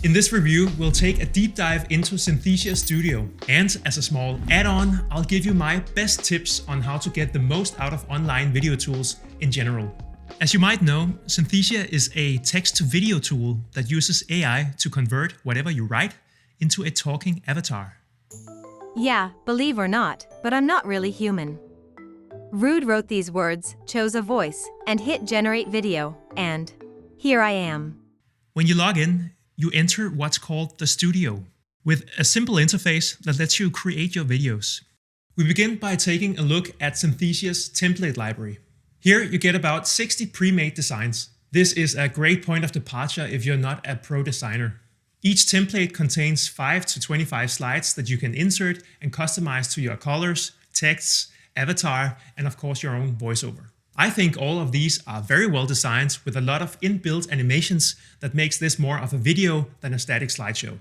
In this review, we'll take a deep dive into Synthesia STUDIO, and as a small add-on, I'll give you my best tips on how to get the most out of online video tools in general. As you might know, Synthesia is a text-to-video tool that uses AI to convert whatever you write into a talking avatar. Yeah, believe or not, but I'm not really human. Rued wrote these words, chose a voice, and hit generate video, and here I am. When you log in, you enter what's called the studio, with a simple interface that lets you create your videos. We begin by taking a look at Synthesia's template library. Here you get about 60 pre-made designs. This is a great point of departure if you're not a pro designer. Each template contains 5 to 25 slides that you can insert and customize to your colors, texts, avatar, and of course your own voiceover. I think all of these are very well designed with a lot of inbuilt animations that makes this more of a video than a static slideshow.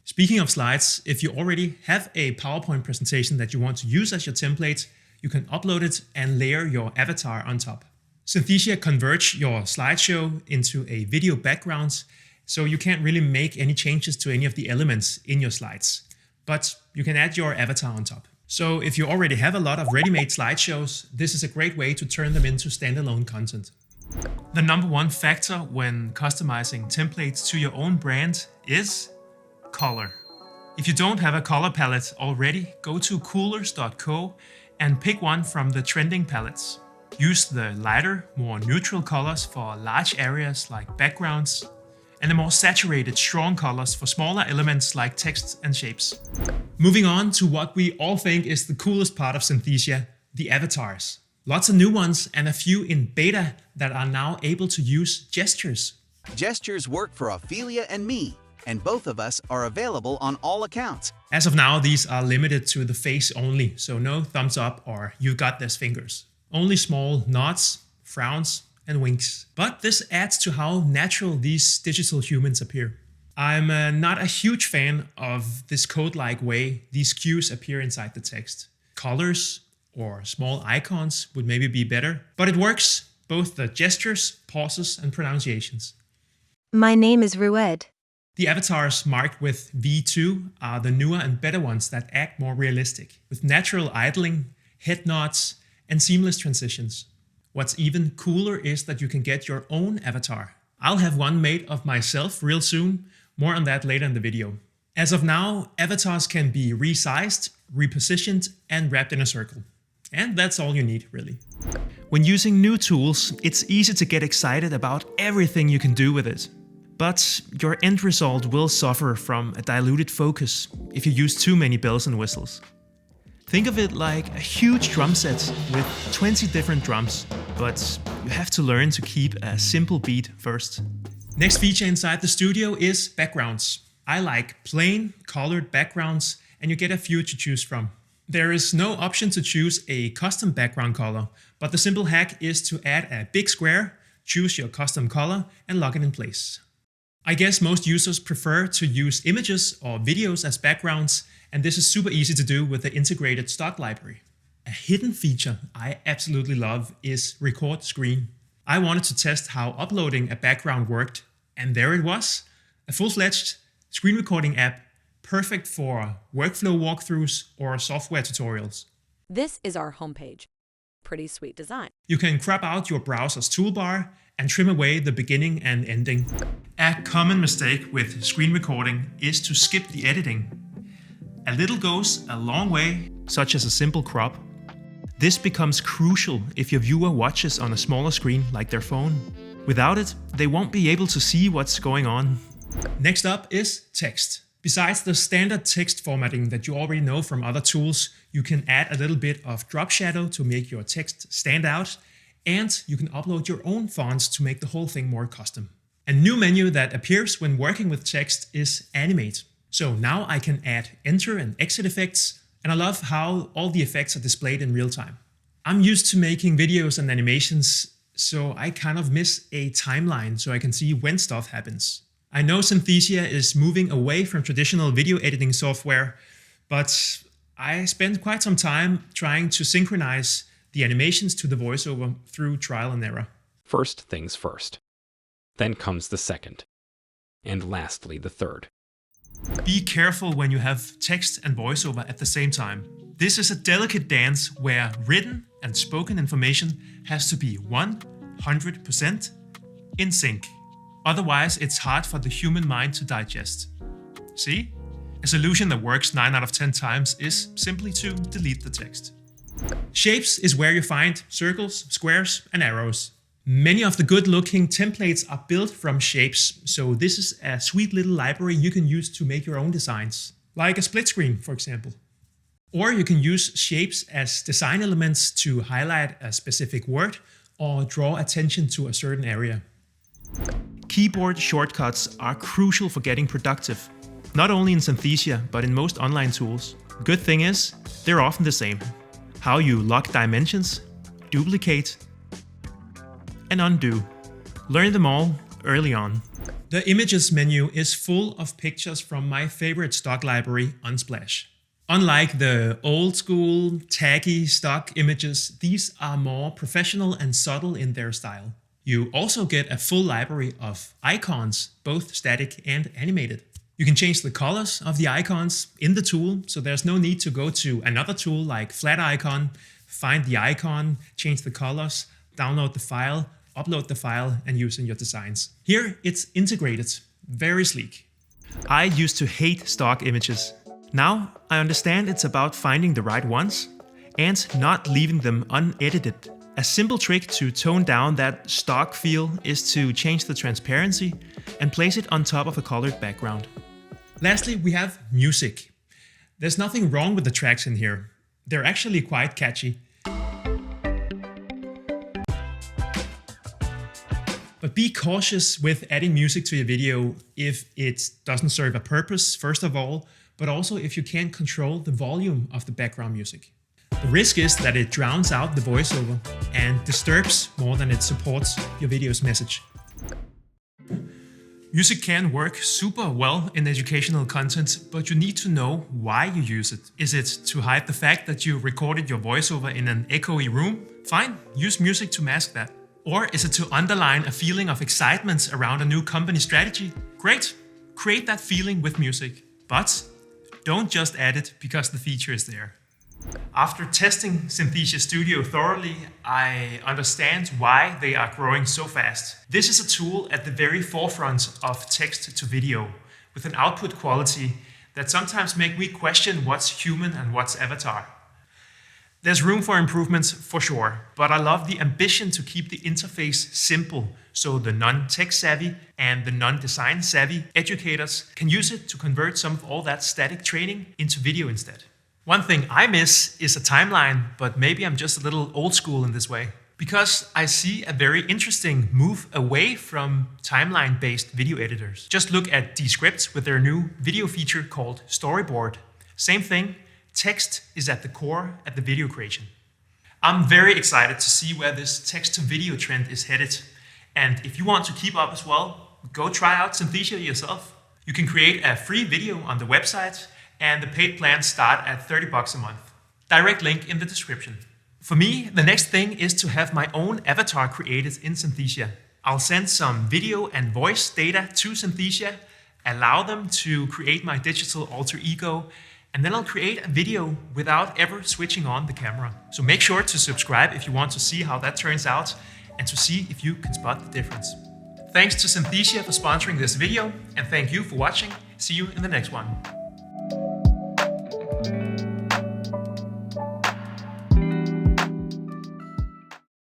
Speaking of slides, if you already have a PowerPoint presentation that you want to use as your template, you can upload it and layer your avatar on top. Synthesia converts your slideshow into a video background, so you can't really make any changes to any of the elements in your slides, but you can add your avatar on top. So if you already have a lot of ready-made slideshows, this is a great way to turn them into standalone content. The number one factor when customizing templates to your own brand is color. If you don't have a color palette already, go to coolers.co and pick one from the trending palettes. Use the lighter, more neutral colors for large areas like backgrounds, and the more saturated, strong colors for smaller elements like text and shapes. Moving on to what we all think is the coolest part of Synthesia, the avatars. Lots of new ones and a few in beta that are now able to use gestures. Gestures work for Ophelia and me, and both of us are available on all accounts. As of now, these are limited to the face only, so no thumbs up or you got this fingers. Only small nods, frowns, and winks. But this adds to how natural these digital humans appear. I'm not a huge fan of this code-like way these cues appear inside the text. Colors or small icons would maybe be better, but it works, both the gestures, pauses, and pronunciations. My name is Rued. The avatars marked with V2 are the newer and better ones that act more realistic, with natural idling, head nods, and seamless transitions. What's even cooler is that you can get your own avatar. I'll have one made of myself real soon, more on that later in the video. As of now, avatars can be resized, repositioned, and wrapped in a circle. And that's all you need, really. When using new tools, it's easy to get excited about everything you can do with it. But your end result will suffer from a diluted focus if you use too many bells and whistles. Think of it like a huge drum set with 20 different drums, but you have to learn to keep a simple beat first. Next feature inside the studio is backgrounds. I like plain, colored backgrounds, and you get a few to choose from. There is no option to choose a custom background color, but the simple hack is to add a big square, choose your custom color, and lock it in place. I guess most users prefer to use images or videos as backgrounds, and this is super easy to do with the integrated stock library. A hidden feature I absolutely love is record screen. I wanted to test how uploading a background worked, and there it was, a full-fledged screen recording app, perfect for workflow walkthroughs or software tutorials. This is our homepage. Pretty sweet design. You can crop out your browser's toolbar and trim away the beginning and ending. A common mistake with screen recording is to skip the editing. A little goes a long way, such as a simple crop. This becomes crucial if your viewer watches on a smaller screen like their phone. Without it, they won't be able to see what's going on. Next up is text. Besides the standard text formatting that you already know from other tools, you can add a little bit of drop shadow to make your text stand out, and you can upload your own fonts to make the whole thing more custom. A new menu that appears when working with text is Animate. So now I can add enter and exit effects, and I love how all the effects are displayed in real time. I'm used to making videos and animations, so I kind of miss a timeline so I can see when stuff happens. I know Synthesia is moving away from traditional video editing software, but I spent quite some time trying to synchronize the animations to the voiceover through trial and error. First things first. Then comes the second. and lastly the third. Be careful when you have text and voiceover at the same time. This is a delicate dance where written and spoken information has to be 100% in sync. Otherwise, it's hard for the human mind to digest. See? A solution that works 9 out of 10 times is simply to delete the text. Shapes is where you find circles, squares, and arrows. Many of the good-looking templates are built from shapes, so this is a sweet little library you can use to make your own designs, like a split screen, for example. Or you can use shapes as design elements to highlight a specific word or draw attention to a certain area. Keyboard shortcuts are crucial for getting productive, not only in Synthesia, but in most online tools. Good thing is, they're often the same. How you lock dimensions, duplicate, and undo. Learn them all early on. The images menu is full of pictures from my favorite stock library, Unsplash. Unlike the old school, taggy stock images, these are more professional and subtle in their style. You also get a full library of icons, both static and animated. You can change the colors of the icons in the tool, so there's no need to go to another tool like Flat Icon, find the icon, change the colors, download the file, upload the file, and use in your designs. Here it's integrated, very sleek. I used to hate stock images. Now I understand it's about finding the right ones and not leaving them unedited. A simple trick to tone down that stock feel is to change the transparency and place it on top of a colored background. Lastly, we have music. There's nothing wrong with the tracks in here. They're actually quite catchy. But be cautious with adding music to your video if it doesn't serve a purpose, first of all, but also if you can't control the volume of the background music. The risk is that it drowns out the voiceover and disturbs more than it supports your video's message. Music can work super well in educational content, but you need to know why you use it. Is it to hide the fact that you recorded your voiceover in an echoey room? Fine, use music to mask that. Or is it to underline a feeling of excitement around a new company strategy? Great, create that feeling with music. But don't just add it because the feature is there. After testing Synthesia STUDIO thoroughly, I understand why they are growing so fast. This is a tool at the very forefront of text to video, with an output quality that sometimes make me question what's human and what's avatar. There's room for improvements for sure, but I love the ambition to keep the interface simple so the non-tech savvy and the non-design savvy educators can use it to convert some of all that static training into video instead. One thing I miss is a timeline, but maybe I'm just a little old school in this way. Because I see a very interesting move away from timeline-based video editors. Just look at Descript with their new video feature called Storyboard. Same thing, text is at the core at the video creation. I'm very excited to see where this text-to-video trend is headed. And if you want to keep up as well, go try out Synthesia yourself. You can create a free video on the website, and the paid plans start at $30 a month. Direct link in the description. For me, the next thing is to have my own avatar created in Synthesia. I'll send some video and voice data to Synthesia, allow them to create my digital alter ego, and then I'll create a video without ever switching on the camera. So make sure to subscribe if you want to see how that turns out and to see if you can spot the difference. Thanks to Synthesia for sponsoring this video, and thank you for watching. See you in the next one.